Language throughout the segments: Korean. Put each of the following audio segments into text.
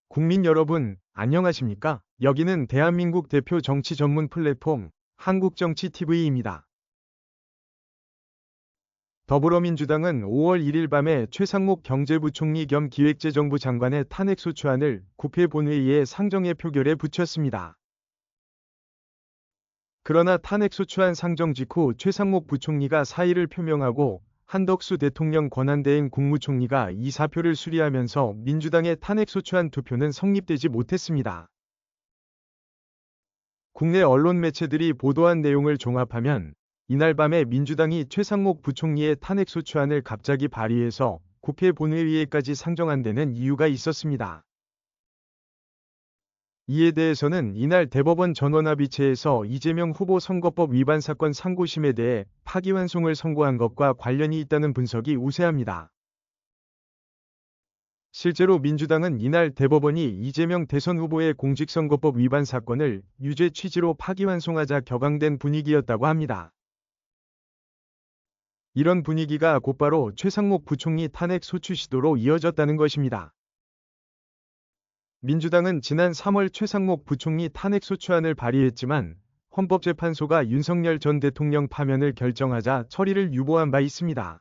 국민 여러분, 안녕하십니까? 여기는 대한민국 대표 정치 전문 플랫폼 한국정치TV입니다. 더불어민주당은 5월 1일 밤에 최상목 경제부총리 겸 기획재정부 장관의 탄핵소추안을 국회 본회의에 상정해 표결에 붙였습니다. 그러나 탄핵소추안 상정 직후 최상목 부총리가 사의를 표명하고 한덕수 대통령 권한대행 국무총리가 이 사표를 수리하면서 민주당의 탄핵소추안 투표는 성립되지 못했습니다. 국내 언론 매체들이 보도한 내용을 종합하면 이날 밤에 민주당이 최상목 부총리의 탄핵소추안을 갑자기 발의해서 국회 본회의에까지 상정한 데는 이유가 있었습니다. 이에 대해서는 이날 대법원 전원합의체에서 이재명 후보 선거법 위반 사건 상고심에 대해 파기환송을 선고한 것과 관련이 있다는 분석이 우세합니다. 실제로 민주당은 이날 대법원이 이재명 대선 후보의 공직선거법 위반 사건을 유죄 취지로 파기환송하자 격앙된 분위기였다고 합니다. 이런 분위기가 곧바로 최상목 부총리 탄핵 소추 시도로 이어졌다는 것입니다. 민주당은 지난 3월 최상목 부총리 탄핵소추안을 발의했지만 헌법재판소가 윤석열 전 대통령 파면을 결정하자 처리를 유보한 바 있습니다.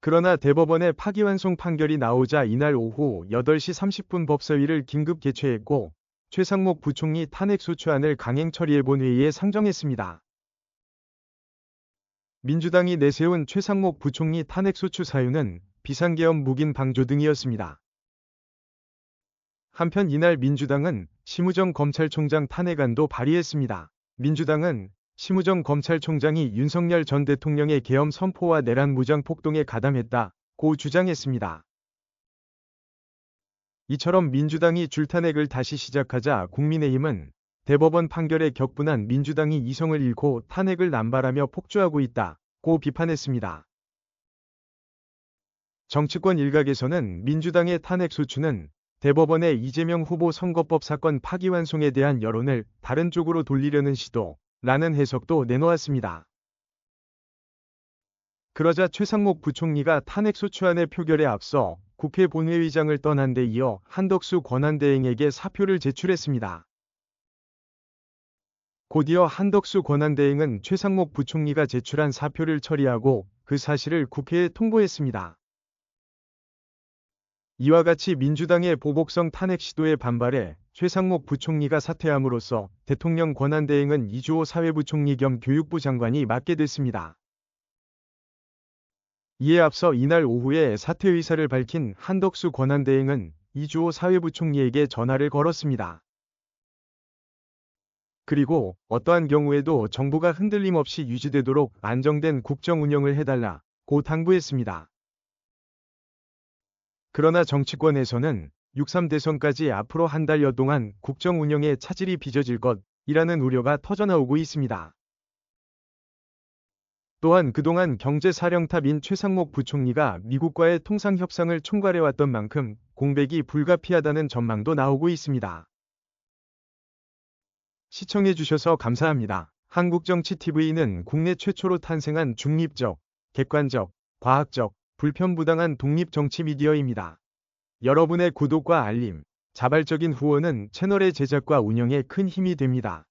그러나 대법원의 파기환송 판결이 나오자 이날 오후 8시 30분 법사위를 긴급 개최했고 최상목 부총리 탄핵소추안을 강행 처리해본 회의에 상정했습니다. 민주당이 내세운 최상목 부총리 탄핵소추 사유는 비상계엄 묵인 방조 등이었습니다. 한편 이날 민주당은 심우정 검찰총장 탄핵안도 발의했습니다. 민주당은 심우정 검찰총장이 윤석열 전 대통령의 계엄 선포와 내란 무장 폭동에 가담했다고 주장했습니다. 이처럼 민주당이 줄탄핵을 다시 시작하자 국민의힘은 대법원 판결에 격분한 민주당이 이성을 잃고 탄핵을 남발하며 폭주하고 있다고 비판했습니다. 정치권 일각에서는 민주당의 탄핵소추는 대법원의 이재명 후보 선거법 사건 파기환송에 대한 여론을 다른 쪽으로 돌리려는 시도라는 해석도 내놓았습니다. 그러자 최상목 부총리가 탄핵소추안의 표결에 앞서 국회 본회의장을 떠난 데 이어 한덕수 권한대행에게 사표를 제출했습니다. 곧이어 한덕수 권한대행은 최상목 부총리가 제출한 사표를 처리하고 그 사실을 국회에 통보했습니다. 이와 같이 민주당의 보복성 탄핵 시도에 반발해 최상목 부총리가 사퇴함으로써 대통령 권한대행은 이주호 사회부총리 겸 교육부 장관이 맡게 됐습니다. 이에 앞서 이날 오후에 사퇴 의사를 밝힌 한덕수 권한대행은 이주호 사회부총리에게 전화를 걸었습니다. 그리고 어떠한 경우에도 정부가 흔들림 없이 유지되도록 안정된 국정 운영을 해달라고 당부했습니다. 그러나 정치권에서는 6.3 대선까지 앞으로 한 달여 동안 국정 운영에 차질이 빚어질 것이라는 우려가 터져나오고 있습니다. 또한 그동안 경제사령탑인 최상목 부총리가 미국과의 통상 협상을 총괄해왔던 만큼 공백이 불가피하다는 전망도 나오고 있습니다. 시청해주셔서 감사합니다. 한국정치TV는 국내 최초로 탄생한 중립적, 객관적, 과학적, 불편부당한 독립정치 미디어입니다. 여러분의 구독과 알림, 자발적인 후원은 채널의 제작과 운영에 큰 힘이 됩니다.